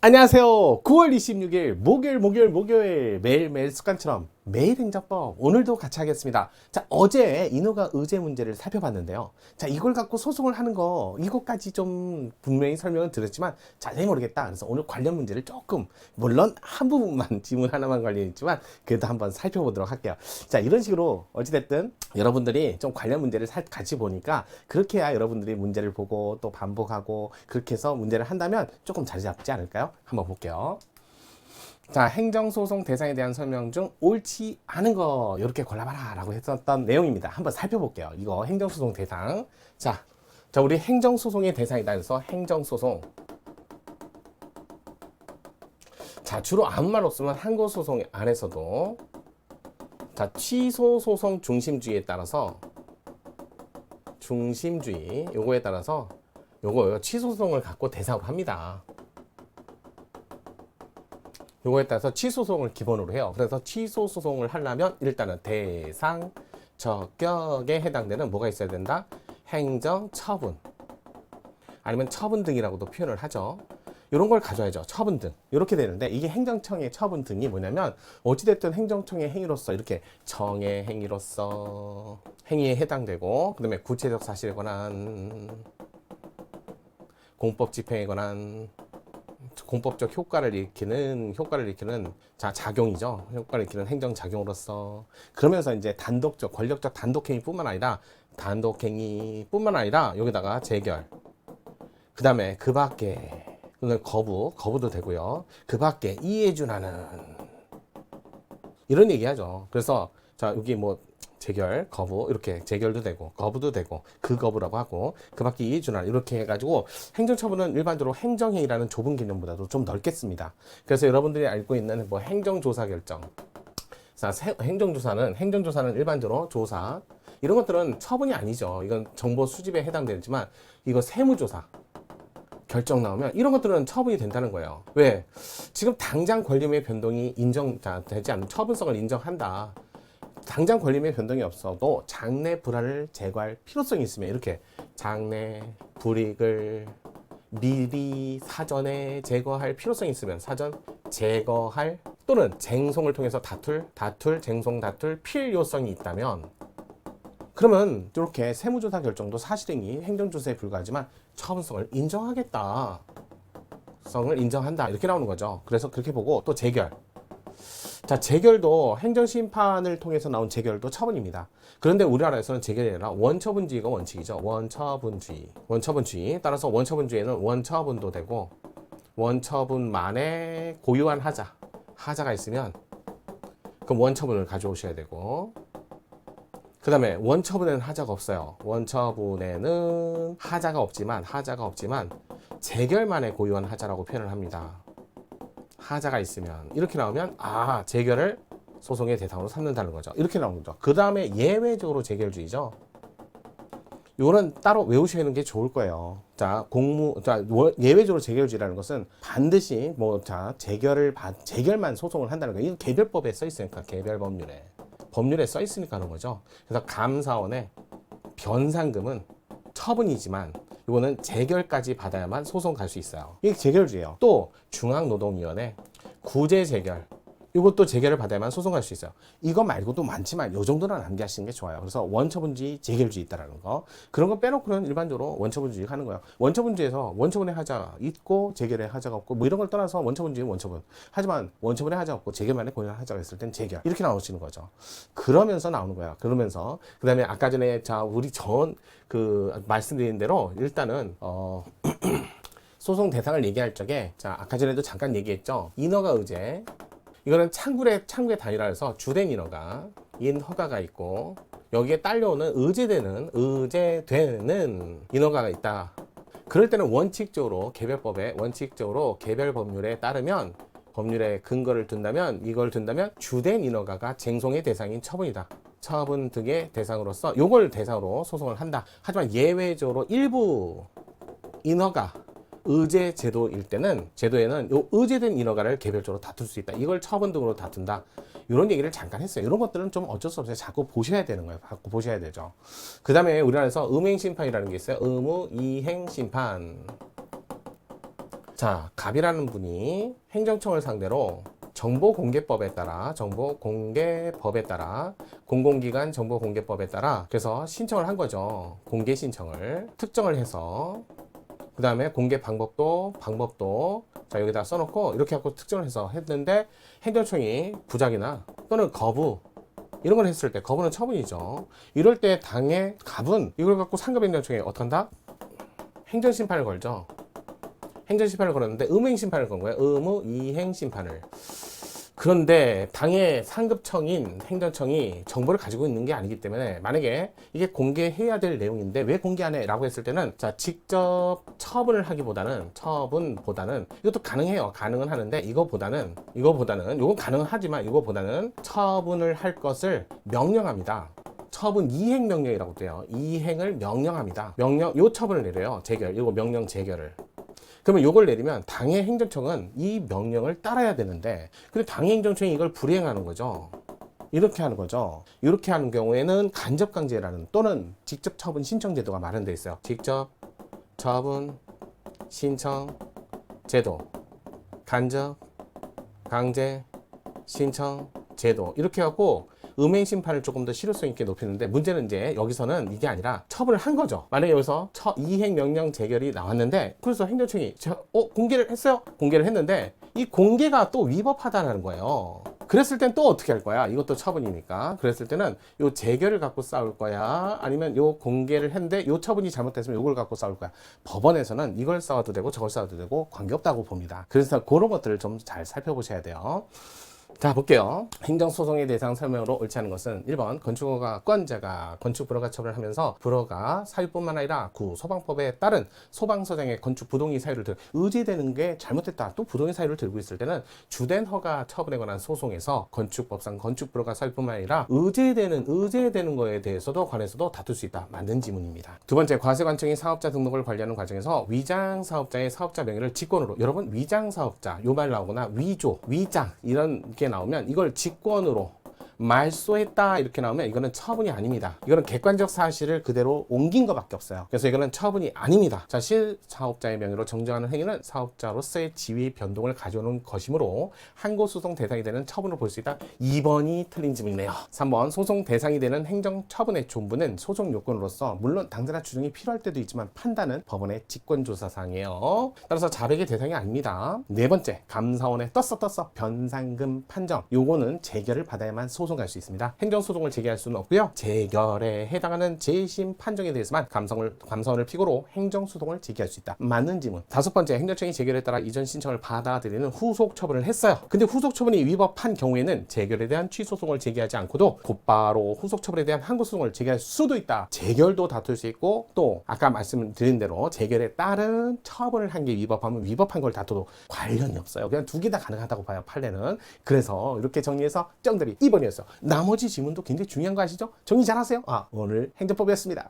안녕하세요. 9월 26일 목요일 매일매일 습관처럼 매일 행정법 오늘도 같이 하겠습니다. 자, 어제 인허가 의제 문제를 살펴봤는데요. 자, 이걸 갖고 소송을 하는 거 이것까지 좀 분명히 설명을 드렸지만 자세히 모르겠다. 그래서 오늘 관련 문제를 조금 물론 한 부분만 지문 하나만 관련있지만 그래도 한번 살펴보도록 할게요. 자, 이런 식으로 어찌됐든 여러분들이 좀 관련 문제를 같이 보니까 그렇게 해야 여러분들이 문제를 보고 또 반복하고 그렇게 해서 문제를 한다면 조금 자리 잡지 않을까요? 한번 볼게요. 자, 행정소송 대상에 대한 설명 중 옳지 않은 거 이렇게 골라봐라 라고 했었던 내용입니다. 한번 살펴볼게요. 이거 행정소송 대상. 자, 우리 행정소송의 대상이다 해서 행정소송. 자, 주로 아무 말 없으면 항고소송 안에서도 자, 취소소송 중심주의에 따라서 중심주의 요거에 따라서 요거 취소소송을 갖고 대상으로 합니다. 요거에 따라서 취소소송을 기본으로 해요. 그래서 취소소송을 하려면 일단은 대상 적격에 해당되는 뭐가 있어야 된다? 행정처분 아니면 처분 등이라고도 표현을 하죠. 이런 걸 가져야죠. 처분 등 이렇게 되는데 이게 행정청의 처분 등이 뭐냐면 어찌됐든 행정청의 행위로서 이렇게 정의 행위로서 행위에 해당되고 그 다음에 구체적 사실에 관한 공법 집행에 관한 공법적 효과를 일으키는 자 작용이죠. 효과를 일으키는 행정 작용으로서 그러면서 이제 단독적 권력적 단독행위뿐만 아니라 여기다가 재결 그 다음에 그 밖에 거부도 되고요. 그 밖에 이해 준하는 이런 얘기하죠. 그래서 자 여기 뭐 재결, 거부 이렇게 재결도 되고 거부도 되고 그 거부라고 하고 그 밖에 이해 준하는 이렇게 해가지고 행정처분은 일반적으로 행정행위라는 좁은 개념보다도 좀 넓겠습니다. 그래서 여러분들이 알고 있는 뭐 행정조사 결정, 자 행정조사는 일반적으로 조사 이런 것들은 처분이 아니죠. 이건 정보 수집에 해당되지만 이거 세무조사 결정 나오면 이런 것들은 처분이 된다는 거예요. 왜? 지금 당장 권리의 변동이 되지 않는 처분성을 인정한다. 당장 권리의 변동이 없어도 장래 불안을 제거할 필요성이 있으면 이렇게 장래 불이익을 미리 사전에 제거할 필요성이 있으면 사전 제거할 또는 쟁송을 통해서 쟁송 다툴 필요성이 있다면 그러면 이렇게 세무조사 결정도 사실행위 행정조사에 불과하지만 처분성을 인정한다 이렇게 나오는 거죠. 그래서 그렇게 보고 또 재결. 자, 재결도 행정심판을 통해서 나온 재결도 처분입니다. 그런데 우리나라에서는 재결이 아니라 원처분주의가 원칙이죠. 원처분주의. 따라서 원처분주의에는 원처분도 되고 원처분만에 고유한 하자가 있으면 그럼 원처분을 가져오셔야 되고 그 다음에 원처분에는 하자가 없어요. 원처분에는 하자가 없지만 재결만에 고유한 하자라고 표현을 합니다. 하자가 있으면 이렇게 나오면 재결을 소송의 대상으로 삼는다는 거죠. 이렇게 나오는 거죠. 그 다음에 예외적으로 재결주의죠. 이거는 따로 외우셔야 하는 게 좋을 거예요. 자, 예외적으로 재결주의라는 것은 반드시 재결만 소송을 한다는 거예요. 이거 개별법에 써 있으니까 개별 법률에 써 있으니까 하는 거죠. 그래서 감사원의 변상금은 처분이지만 이거는 재결까지 받아야만 소송 갈 수 있어요. 이게 재결주예요. 또 중앙노동위원회 구제 재결 이것도 재결을 받아야만 소송 갈 수 있어요. 이거 말고도 많지만 이 정도는 암기하시는 게 좋아요. 그래서 원처분주의, 재결주의 있다라는 거 그런 거 빼놓고는 일반적으로 원처분주의 하는 거예요. 원처분주의에서 원처분의 하자 있고 재결의 하자가 없고 뭐 이런 걸 떠나서 원처분주의는 원처분. 하지만 원처분의 하자가 없고 재결만에 고유한 하자가 있을 땐 재결 이렇게 나오시는 거죠. 그러면서 나오는 거야. 그러면서 그 다음에 아까 전에 우리 말씀드린 대로 일단은 소송 대상을 얘기할 적에 아까 전에도 잠깐 얘기했죠. 인허가 의제 이거는 창구의 단위라 해서 주된 인허가가 있고 여기에 딸려오는 의제되는 인허가가 있다. 그럴 때는 원칙적으로 개별 법률에 따르면 법률에 근거를 둔다면 주된 인허가가 쟁송의 대상인 처분이다. 처분 등의 대상으로서 요걸 대상으로 소송을 한다. 하지만 예외적으로 일부 인허가 의제 제도에는 요 의제된 인허가를 개별적으로 다툴 수 있다. 이걸 처분 등으로 다툰다. 이런 얘기를 잠깐 했어요. 이런 것들은 좀 어쩔 수 없어요. 자꾸 보셔야 되는 거예요. 자꾸 보셔야 되죠. 그 다음에 우리나라에서 의무이행심판이라는 게 있어요. 의무이행심판. 자, 갑이라는 분이 행정청을 상대로 정보공개법에 따라 공공기관 정보공개법에 따라 그래서 신청을 한 거죠. 공개 신청을 특정을 해서 그 다음에 공개 방법도 자 여기다 써놓고 이렇게 하고 특정을 해서 했는데 행정청이 부작이나 또는 거부 이런 걸 했을 때 거부는 처분이죠. 이럴 때 당의 갑은 이걸 갖고 상급행정청에 어떡한다? 행정심판을 걸죠. 행정심판을 걸었는데 의무행심판을 건 거예요. 의무 이행심판을. 그런데 당의 상급청인 행정청이 정보를 가지고 있는 게 아니기 때문에 만약에 이게 공개해야 될 내용인데 왜 공개 안 해? 라고 했을 때는 자 직접 처분을 하기보다는 이것도 가능해요. 가능은 하는데 이거보다는 요건 가능은 하지만 이거보다는 처분을 할 것을 명령합니다. 처분 이행 명령이라고 돼요. 이행을 명령합니다. 요 처분을 내려요. 이거 명령 재결을. 그러면 요걸 내리면 당의 행정청은 이 명령을 따라야 되는데 근데 당의 행정청이 이걸 불이행하는 거죠. 이렇게 하는 거죠. 이렇게 하는 경우에는 간접강제라는 또는 직접 처분 신청 제도가 마련되어 있어요. 직접 처분 신청 제도, 간접 강제 신청 제도 이렇게 하고 음행 심판을 조금 더 실효성 있게 높이는데 문제는 이제 여기서는 이게 아니라 처분을 한 거죠. 만약에 여기서 이행 명령 재결이 나왔는데 그래서 행정청이 공개를 했어요. 공개를 했는데 이 공개가 또 위법하다는 거예요. 그랬을 땐 또 어떻게 할 거야? 이것도 처분이니까. 그랬을 때는 요 재결을 갖고 싸울 거야? 아니면 요 공개를 했는데 요 처분이 잘못됐으면 요걸 갖고 싸울 거야? 법원에서는 이걸 싸워도 되고 저걸 싸워도 되고 관계없다고 봅니다. 그래서 그런 것들을 좀 잘 살펴보셔야 돼요. 자 볼게요. 행정소송의 대상 설명으로 옳지 않은 것은 1번 건축허가권자가 건축불허가 처분을 하면서 불허가 사유뿐만 아니라 소방법에 따른 소방서장의 건축 부동의 사유를 의제되는 게 잘못됐다. 또 부동의 사유를 들고 있을 때는 주된 허가 처분에 관한 소송에서 건축법상 건축불허가 사유뿐만 아니라 의제되는 거에 대해서도 관해서도 다툴 수 있다. 맞는 지문입니다. 두 번째 과세관청이 사업자 등록을 관리하는 과정에서 위장사업자의 사업자 명의를 직권으로 여러분 위장사업자 요 말 나오거나 위장 이런 게 나오면 이걸 직권으로 말소했다 이렇게 나오면 이거는 처분이 아닙니다. 이거는 객관적 사실을 그대로 옮긴 것밖에 없어요. 그래서 이거는 처분이 아닙니다. 자, 실사업자의 명의로 정정하는 행위는 사업자로서의 지위 변동을 가져오는 것이므로 항고소송 대상이 되는 처분으로 볼 수 있다. 2번이 틀린 질문이네요. 3번 소송 대상이 되는 행정처분의 존부는 소송 요건으로서 물론 당사자 주장이 필요할 때도 있지만 판단은 법원의 직권조사사항이에요. 따라서 자백의 대상이 아닙니다. 네 번째 감사원에 떴어 변상금 판정 요거는 재결을 받아야만 소송 갈 수 있습니다. 행정소송을 제기할 수는 없고요. 재결에 해당하는 재심 판정에 대해서만 감사원을 피고로 행정소송을 제기할 수 있다. 맞는 지문. 다섯 번째 행정청이 재결에 따라 이전 신청을 받아들이는 후속 처분을 했어요. 근데 후속 처분이 위법한 경우에는 재결에 대한 취소소송을 제기하지 않고도 곧바로 후속 처분에 대한 항고소송을 제기할 수도 있다. 재결도 다툴 수 있고 또 아까 말씀드린 대로 재결에 따른 처분을 한 게 위법하면 위법한 걸 다투도 관련이 없어요. 그냥 두 개 다 가능하다고 봐요. 판례는. 그래서 이렇게 정리해서 정답이 2번이었어요. 나머지 지문도 굉장히 중요한 거 아시죠? 정리 잘하세요. 오늘 행정법이었습니다.